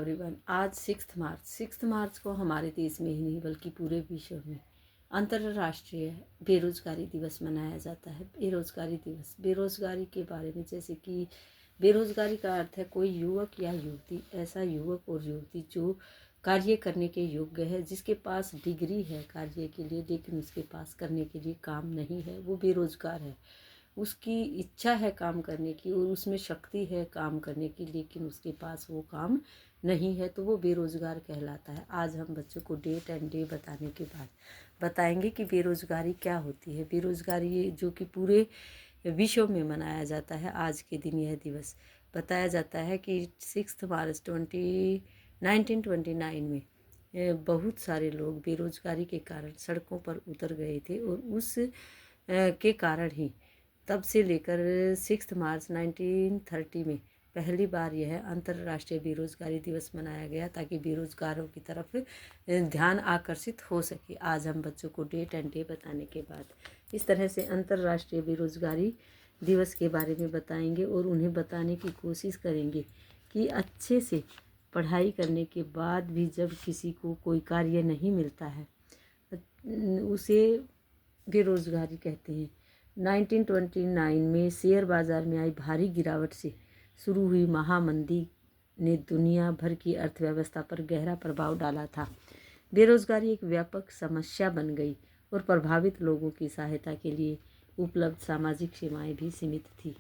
Everyone. आज 6 मार्च को हमारे देश में ही नहीं बल्कि पूरे विश्व में अंतर्राष्ट्रीय बेरोजगारी दिवस मनाया जाता है। बेरोजगारी दिवस, बेरोजगारी के बारे में, जैसे कि बेरोजगारी का अर्थ है कोई युवक या युवती, ऐसा युवक और युवती जो कार्य करने के योग्य है, जिसके पास डिग्री है कार्य के लिए लेकिन उसके पास करने के लिए काम नहीं है, वो बेरोजगार है। उसकी इच्छा है काम करने की और उसमें शक्ति है काम करने की, लेकिन उसके पास वो काम नहीं है, तो वो बेरोज़गार कहलाता है। आज हम बच्चों को डेट एंड डे बताने के बाद बताएंगे कि बेरोज़गारी क्या होती है। बेरोज़गारी जो कि पूरे विश्व में मनाया जाता है। आज के दिन यह दिवस बताया जाता है कि 6 मार्च 1929 में बहुत सारे लोग बेरोज़गारी के कारण सड़कों पर उतर गए थे और उस के कारण ही तब से लेकर 6 मार्च 1930 में पहली बार यह अंतर्राष्ट्रीय बेरोजगारी दिवस मनाया गया, ताकि बेरोजगारों की तरफ ध्यान आकर्षित हो सके। आज हम बच्चों को डेट एंड डे बताने के बाद इस तरह से अंतर्राष्ट्रीय बेरोजगारी दिवस के बारे में बताएंगे और उन्हें बताने की कोशिश करेंगे कि अच्छे से पढ़ाई करने के बाद भी जब किसी को कोई कार्य नहीं मिलता है उसे बेरोजगारी कहते हैं। 1929 में शेयर बाजार में आई भारी गिरावट से शुरू हुई महामंदी ने दुनिया भर की अर्थव्यवस्था पर गहरा प्रभाव डाला था। बेरोजगारी एक व्यापक समस्या बन गई और प्रभावित लोगों की सहायता के लिए उपलब्ध सामाजिक सेवाएं भी सीमित थी।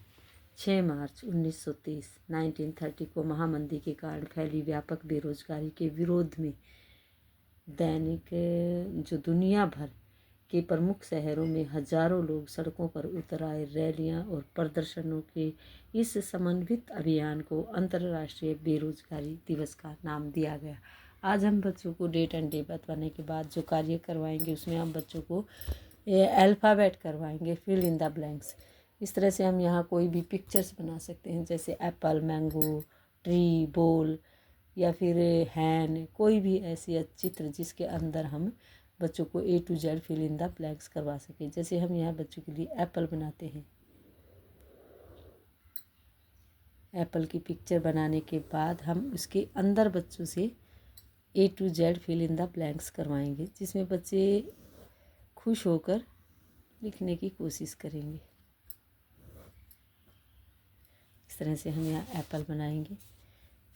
6 मार्च 1930 को महामंदी के कारण फैली व्यापक बेरोजगारी के विरोध में दैनिक जो दुनिया भर के प्रमुख शहरों में हजारों लोग सड़कों पर उतर आए। रैलियां और प्रदर्शनों के इस समन्वित अभियान को अंतर्राष्ट्रीय बेरोजगारी दिवस का नाम दिया गया। आज हम बच्चों को डेट एंड डे बताने के बाद जो कार्य करवाएंगे उसमें हम बच्चों को अल्फ़ाबेट करवाएंगे, फिल इन द ब्लैंक्स। इस तरह से हम यहाँ कोई भी पिक्चर्स बना सकते हैं, जैसे एप्पल, मैंगो, ट्री, बॉल या फिर हैन, कोई भी ऐसी चित्र जिसके अंदर हम बच्चों को A to Z fill in the blanks करवा सकें। जैसे हम यहाँ बच्चों के लिए एप्पल बनाते हैं। एप्पल की पिक्चर बनाने के बाद हम उसके अंदर बच्चों से A to Z fill in the blanks करवाएंगे, जिसमें बच्चे खुश होकर लिखने की कोशिश करेंगे। इस तरह से हम यहाँ एप्पल बनाएंगे,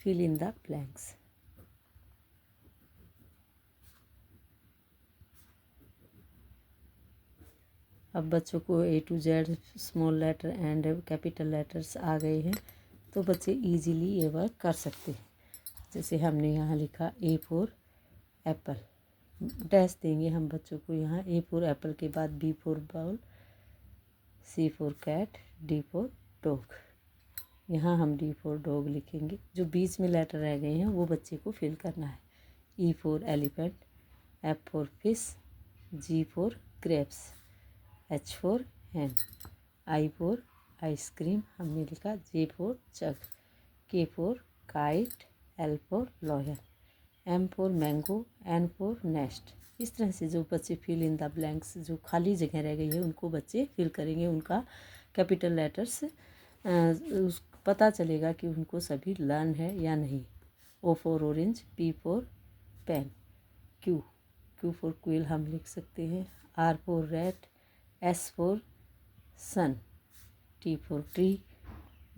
फिल इन द ब्लैंक्स। अब बच्चों को A to Z small letter and capital letters आ गए हैं, तो बच्चे इजीली ये वर्क कर सकते हैं। जैसे हमने यहाँ लिखा A फॉर एप्पल, डैश देंगे हम बच्चों को यहाँ। A फॉर एप्पल के बाद B for ball, C for cat, D for dog. यहाँ हम D फॉर डॉग लिखेंगे। जो बीच में लेटर रह गए हैं वो बच्चे को फिल करना है। E for elephant, F for fish, G for grapes, H for hen, I for ice cream हमने लिखा, J for jug, K for kite, L for lion, M for mango, N for nest. इस तरह से जो बच्चे fill in the blanks, जो खाली जगह रह गई है उनको बच्चे फिल करेंगे। उनका कैपिटल लेटर्स पता चलेगा कि उनको सभी लर्न है या नहीं। O for orange, P for pen, Q for quill हम लिख सकते हैं, R for rat, S for sun, T for tree,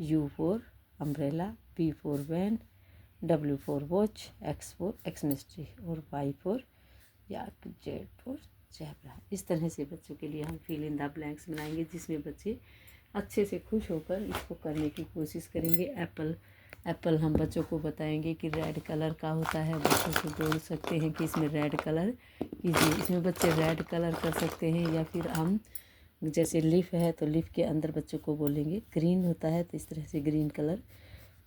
U for umbrella, V for van, W for watch, X for Xmas tree और Y for yak, Z for zebra. इस तरह से बच्चों के लिए हम फिल इन द ब्लैंक्स बनाएंगे, जिसमें बच्चे अच्छे से खुश होकर इसको करने की कोशिश करेंगे। एप्पल हम बच्चों को बताएंगे कि रेड कलर का होता है। बच्चों को बोल सकते हैं कि इसमें रेड कलर कीजिए। इसमें बच्चे रेड कलर कर सकते हैं, या फिर हम जैसे लीफ है तो लीफ के अंदर बच्चों को बोलेंगे। ग्रीन होता है तो इस तरह से ग्रीन कलर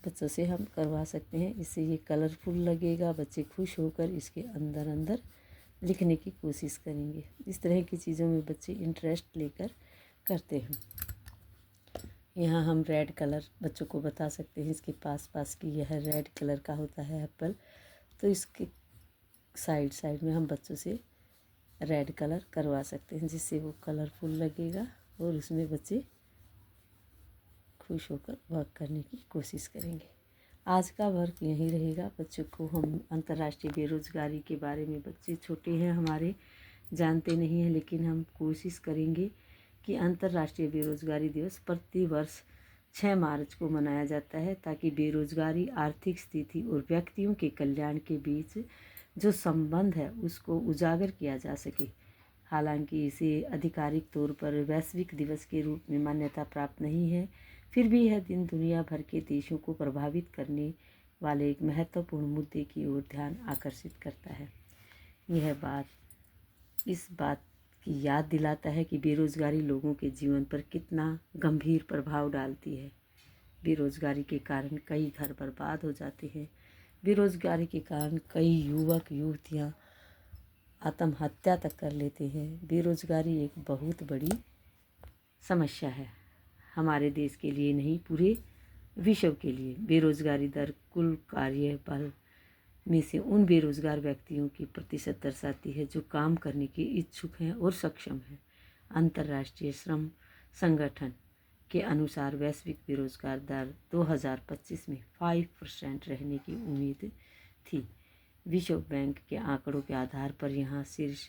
बच्चों से हम करवा सकते हैं। इससे ये कलरफुल लगेगा, बच्चे खुश होकर इसके अंदर अंदर लिखने की कोशिश करेंगे। इस तरह की चीज़ों में बच्चे इंटरेस्ट लेकर करते हैं। यहाँ हम रेड कलर बच्चों को बता सकते हैं, इसके पास की यह रेड कलर का होता है एप्पल, तो इसके साइड में हम बच्चों से रेड कलर करवा सकते हैं, जिससे वो कलरफुल लगेगा और उसमें बच्चे खुश होकर वर्क करने की कोशिश करेंगे। आज का वर्क यहीं रहेगा। बच्चों को हम अंतर्राष्ट्रीय बेरोज़गारी के बारे में, बच्चे छोटे हैं हमारे, जानते नहीं हैं, लेकिन हम कोशिश करेंगे कि अंतर्राष्ट्रीय बेरोज़गारी दिवस प्रतिवर्ष 6 मार्च को मनाया जाता है, ताकि बेरोज़गारी, आर्थिक स्थिति और व्यक्तियों के कल्याण के बीच जो संबंध है उसको उजागर किया जा सके। हालांकि इसे आधिकारिक तौर पर वैश्विक दिवस के रूप में मान्यता प्राप्त नहीं है, फिर भी यह दिन दुनिया भर के देशों को प्रभावित करने वाले एक महत्वपूर्ण मुद्दे की ओर ध्यान आकर्षित करता है। यह बात इस बात की याद दिलाता है कि बेरोज़गारी लोगों के जीवन पर कितना गंभीर प्रभाव डालती है। बेरोज़गारी के कारण कई घर बर्बाद हो जाते हैं। बेरोज़गारी के कारण कई युवक युवतियाँ आत्महत्या तक कर लेते हैं। बेरोज़गारी एक बहुत बड़ी समस्या है, हमारे देश के लिए नहीं, पूरे विश्व के लिए। बेरोज़गारी दर कुल कार्य बल में से उन बेरोज़गार व्यक्तियों की प्रतिशत दर्शाती है जो काम करने के इच्छुक हैं और सक्षम हैं। अंतर्राष्ट्रीय श्रम संगठन के अनुसार वैश्विक बेरोज़गार दर 2025 में 5% रहने की उम्मीद थी। विश्व बैंक के आंकड़ों के आधार पर यहाँ शीर्ष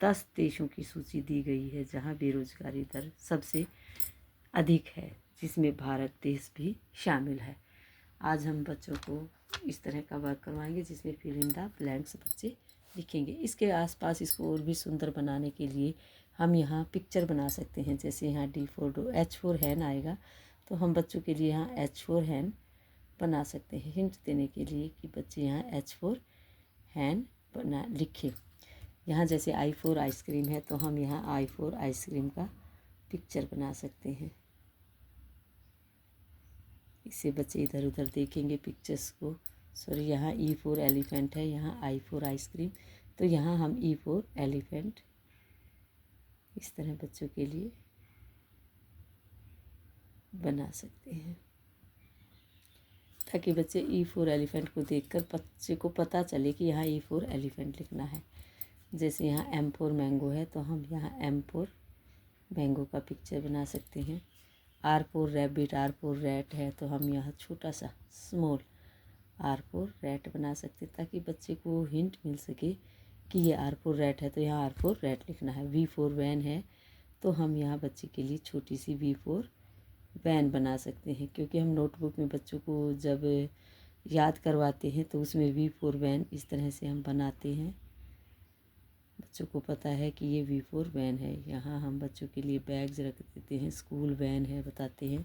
10 देशों की सूची दी गई है जहाँ बेरोज़गारी दर सबसे अधिक है, जिसमें भारत देश भी शामिल है। आज हम बच्चों को इस तरह का वर्क करवाएंगे जिसमें फिल इन द ब्लैंक्स बच्चे लिखेंगे। इसके आसपास इसको और भी सुंदर बनाने के लिए हम यहाँ पिक्चर बना सकते हैं। जैसे यहाँ H4 हैन आएगा, तो हम बच्चों के लिए यहाँ H4 हैन बना सकते हैं, हिंट देने के लिए कि बच्चे यहाँ H4 हैन बना लिखें। यहाँ जैसे I4 आइसक्रीम है, तो हम यहाँ I4 आइसक्रीम का पिक्चर बना सकते हैं। इससे बच्चे इधर उधर देखेंगे पिक्चर्स को। सॉरी, यहाँ E4 एलिफेंट है, यहाँ I4 आइसक्रीम, तो यहाँ हम E4 एलिफेंट इस तरह बच्चों के लिए बना सकते हैं, ताकि बच्चे E4 एलिफेंट को देखकर बच्चे को पता चले कि यहाँ E4 एलिफेंट लिखना है। जैसे यहाँ M4 मैंगो है, तो हम यहाँ M4 मैंगो का पिक्चर बना सकते हैं। R4 रैबिट, R4 रैट है, तो हम यहाँ छोटा सा स्मॉल R4 रैट बना सकते हैं, ताकि बच्चे को हिंट मिल सके कि ये R4 रैट है, तो यहाँ R4 रैट लिखना है। V4 वैन है, तो हम यहाँ बच्चे के लिए छोटी सी V4 वैन बना सकते हैं, क्योंकि हम नोटबुक में बच्चों को जब याद करवाते हैं तो उसमें V4 वैन इस तरह से हम बनाते हैं। बच्चों को पता है कि ये V4 वैन है। यहाँ हम बच्चों के लिए बैग्स रख देते हैं, स्कूल वैन है बताते हैं।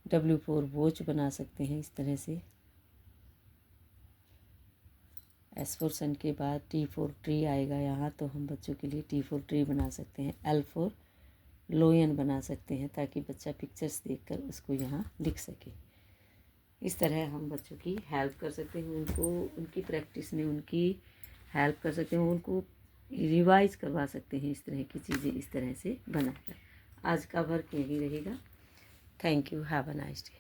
W4 वॉच बना सकते हैं इस तरह से। S4 सन के बाद T4 ट्री आएगा यहाँ, तो हम बच्चों के लिए T4 ट्री बना सकते हैं। L4 लोयन बना सकते हैं, ताकि बच्चा पिक्चर्स देखकर उसको यहाँ लिख सके। इस तरह हम बच्चों की हेल्प कर सकते हैं, उनको उनकी प्रैक्टिस में उनकी हेल्प कर सकते हैं, उनको रिवाइज करवा सकते हैं। इस तरह की चीज़ें इस तरह से बनाकर आज का वर्क यही रहेगा। Thank you, have a nice day.